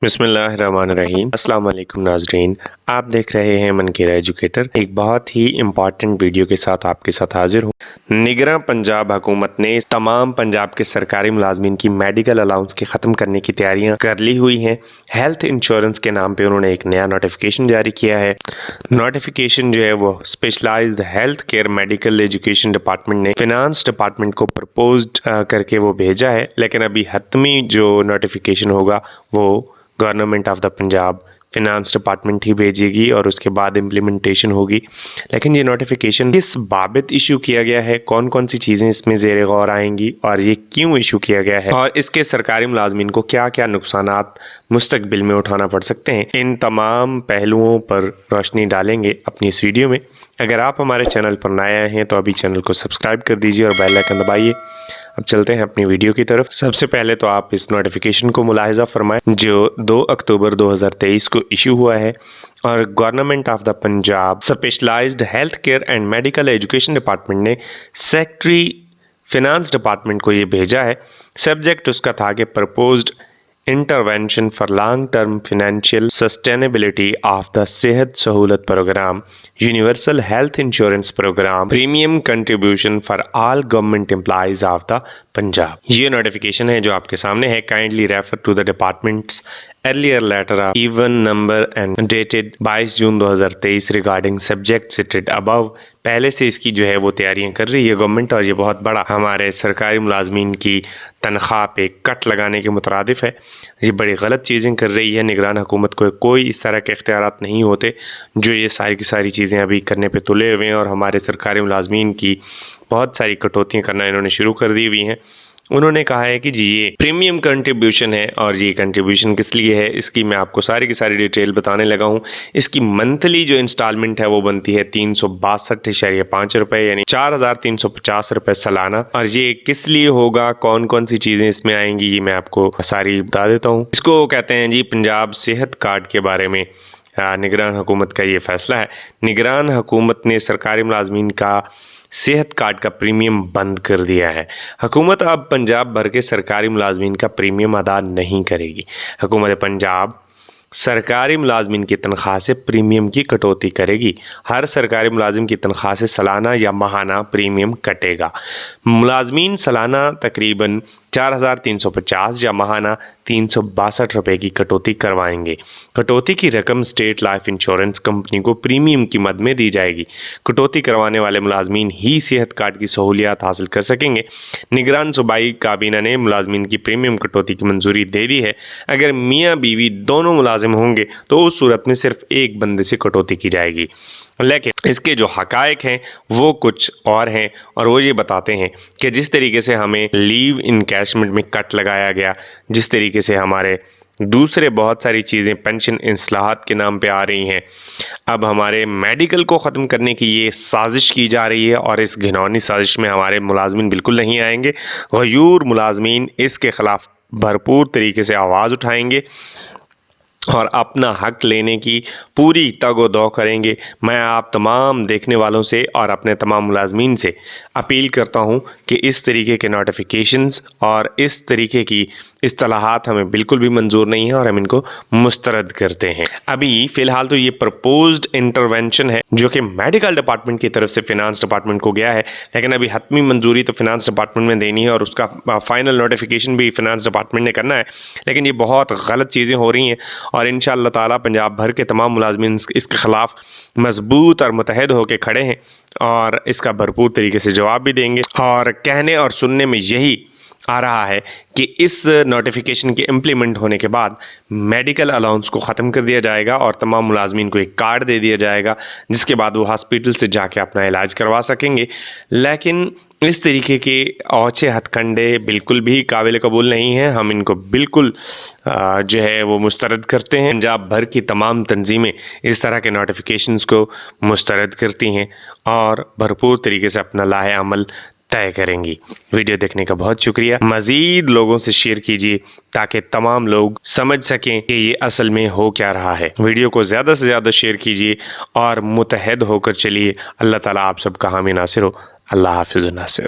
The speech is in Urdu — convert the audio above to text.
بسم اللہ الرحمن الرحیم۔ السلام علیکم ناظرین، آپ دیکھ رہے ہیں منکیرہ ایجوکیٹر۔ ایک بہت ہی امپورٹنٹ ویڈیو کے ساتھ آپ کے ساتھ حاضر ہوں۔ نگراں پنجاب حکومت نے تمام پنجاب کے سرکاری ملازمین کی میڈیکل الاؤنس کے ختم کرنے کی تیاریاں کر لی ہوئی ہیں۔ ہیلتھ انشورنس کے نام پہ انہوں نے ایک نیا نوٹیفیکیشن جاری کیا ہے۔ نوٹیفیکیشن جو ہے وہ specialised health care medical education department نے فنانس ڈپارٹمنٹ کو پرپوزڈ کر کے وہ بھیجا ہے، لیکن ابھی حتمی جو نوٹیفیکیشن ہوگا وہ government of the Punjab finance department ہی بھیجے گی اور اس کے بعد امپلیمنٹیشن ہوگی۔ لیکن یہ نوٹیفیکیشن کس بابت ایشو کیا گیا ہے، کون کون سی چیزیں اس میں زیر غور آئیں گی اور یہ کیوں ایشو کیا گیا ہے، اور اس کے سرکاری ملازمین کو کیا کیا نقصانات مستقبل میں اٹھانا پڑ سکتے ہیں، ان تمام پہلوؤں پر روشنی ڈالیں گے اپنی اس ویڈیو میں۔ اگر آپ ہمارے چینل پر نئے آئے ہیں تو ابھی چینل کو سبسکرائب کر دیجئے اور بیل آئیکن دبائیے۔ اب چلتے ہیں اپنی ویڈیو کی طرف۔ سب سے پہلے تو آپ اس نوٹیفیکیشن کو ملاحظہ فرمائیں جو 2 اکتوبر 2023 کو ایشو ہوا ہے، اور government of the Punjab specialised health care and medical education department نے سیکٹری فنانس ڈپارٹمنٹ کو یہ بھیجا ہے۔ سبجیکٹ اس کا تھا کہ proposed intervention for long term financial sustainability of the Sehat Sahulat programme, universal health insurance programme, premium contribution for all government employees of the Punjab. یہ نوٹیفیکیشن ہے جو آپ کے سامنے ہے۔ Kindly refer to the departments earlier letter of even number and dated 22 June 2023 regarding subject cited above. پہلے سے اس کی جو ہے وہ تیاریاں کر رہی ہے گورنمنٹ، اور یہ بہت بڑا ہمارے سرکاری ملازمین کی تنخواہ پہ کٹ لگانے کے مترادف ہے۔ یہ بڑی غلط چیزیں کر رہی ہے۔ نگران حکومت کو کوئی اس طرح کے اختیارات نہیں ہوتے جو یہ ساری کی ساری چیزیں ابھی کرنے پہ تلے ہوئے ہیں، اور ہمارے سرکاری ملازمین کی بہت ساری کٹوتیاں کرنا انہوں نے شروع کر دی ہوئی ہیں۔ انہوں نے کہا ہے کہ جی یہ پریمیم کنٹریبیوشن ہے، اور یہ کنٹریبیوشن کس لیے ہے اس کی میں آپ کو ساری کی ساری ڈیٹیل بتانے لگا ہوں۔ اس کی منتھلی جو انسٹالمنٹ ہے وہ بنتی ہے 362.5 روپے، یعنی 4,350 روپے سالانہ۔ اور یہ کس لیے ہوگا، کون کون سی چیزیں اس میں آئیں گی، یہ میں آپ کو ساری بتا دیتا ہوں۔ اس کو کہتے ہیں جی پنجاب صحت کارڈ کے بارے میں نگران حکومت کا یہ فیصلہ ہے۔ نگران حکومت نے سرکاری ملازمین کا صحت کارڈ کا پریمیم بند کر دیا ہے۔ حکومت اب پنجاب بھر کے سرکاری ملازمین کا پریمیم ادا نہیں کرے گی۔ حکومت پنجاب سرکاری ملازمین کی تنخواہ سے پریمیم کی کٹوتی کرے گی۔ ہر سرکاری ملازم کی تنخواہ سے سالانہ یا ماہانہ پریمیم کٹے گا۔ ملازمین سالانہ تقریباً 4,350 یا ماہانہ 362 روپے کی کٹوتی کروائیں گے۔ کٹوتی کی رقم اسٹیٹ لائف انشورنس کمپنی کو پریمیم کی مد میں دی جائے گی۔ کٹوتی کروانے والے ملازمین ہی صحت کارڈ کی سہولیات حاصل کر سکیں گے۔ نگران صوبائی کابینہ نے ملازمین کی پریمیم کٹوتی کی منظوری دے دی ہے۔ اگر میاں بیوی دونوں ملازم ہوں گے تو اس صورت میں صرف ایک بندے سے کٹوتی کی جائے گی، لیکن اس کے جو حقائق ہیں وہ کچھ اور ہیں، اور وہ یہ بتاتے ہیں کہ جس طریقے سے ہمیں لیو انکیشمنٹ میں کٹ لگایا گیا، جس طریقے سے ہمارے دوسرے بہت ساری چیزیں پینشن اصلاحات کے نام پہ آ رہی ہیں، اب ہمارے میڈیکل کو ختم کرنے کی یہ سازش کی جا رہی ہے، اور اس گھنونی سازش میں ہمارے ملازمین بالکل نہیں آئیں گے۔ غیور ملازمین اس کے خلاف بھرپور طریقے سے آواز اٹھائیں گے اور اپنا حق لینے کی پوری تگ و دو کریں گے۔ میں آپ تمام دیکھنے والوں سے اور اپنے تمام ملازمین سے اپیل کرتا ہوں کہ اس طریقے کے نوٹیفیکیشنز اور اس طریقے کی اصطلاحات ہمیں بالکل بھی منظور نہیں ہیں، اور ہم ان کو مسترد کرتے ہیں۔ ابھی فی الحال تو یہ پرپوزڈ انٹرونشن ہے جو کہ میڈیکل ڈپارٹمنٹ کی طرف سے فنانس ڈپارٹمنٹ کو گیا ہے، لیکن ابھی حتمی منظوری تو فنانس ڈپارٹمنٹ میں دینی ہے، اور اس کا فائنل نوٹیفیکیشن بھی فنانس ڈپارٹمنٹ نے کرنا ہے۔ لیکن یہ بہت غلط چیزیں ہو رہی ہیں، اور انشاءاللہ تعالیٰ پنجاب بھر کے تمام ملازمین اس کے خلاف مضبوط اور متحد ہو کے کھڑے ہیں، اور اس کا بھرپور طریقے سے جواب بھی دیں گے۔ اور کہنے اور سننے میں یہی آ رہا ہے کہ اس نوٹیفیکیشن کے امپلیمنٹ ہونے کے بعد میڈیکل الاؤنس کو ختم کر دیا جائے گا، اور تمام ملازمین کو ایک کارڈ دے دیا جائے گا جس کے بعد وہ ہاسپیٹل سے جا کے اپنا علاج کروا سکیں گے۔ لیکن اس طریقے کے اوچھے ہتھ کنڈے بالکل بھی قابل قبول نہیں ہیں۔ ہم ان کو بالکل جو ہے وہ مسترد کرتے ہیں۔ پنجاب بھر کی تمام تنظیمیں اس طرح کے نوٹیفیکیشنز کو مسترد کرتی ہیں اور بھرپور طریقے سے اپنا لاہ عمل طے کریں گی۔ ویڈیو دیکھنے کا بہت شکریہ۔ مزید لوگوں سے شیئر کیجیے تاکہ تمام لوگ سمجھ سکیں کہ یہ اصل میں ہو کیا رہا ہے۔ ویڈیو کو زیادہ سے زیادہ شیئر کیجیے اور متحد ہو کر چلیے۔ اللہ تعالیٰ آپ سب کا حامی ناصر ہو۔ اللہ حافظ ناصر۔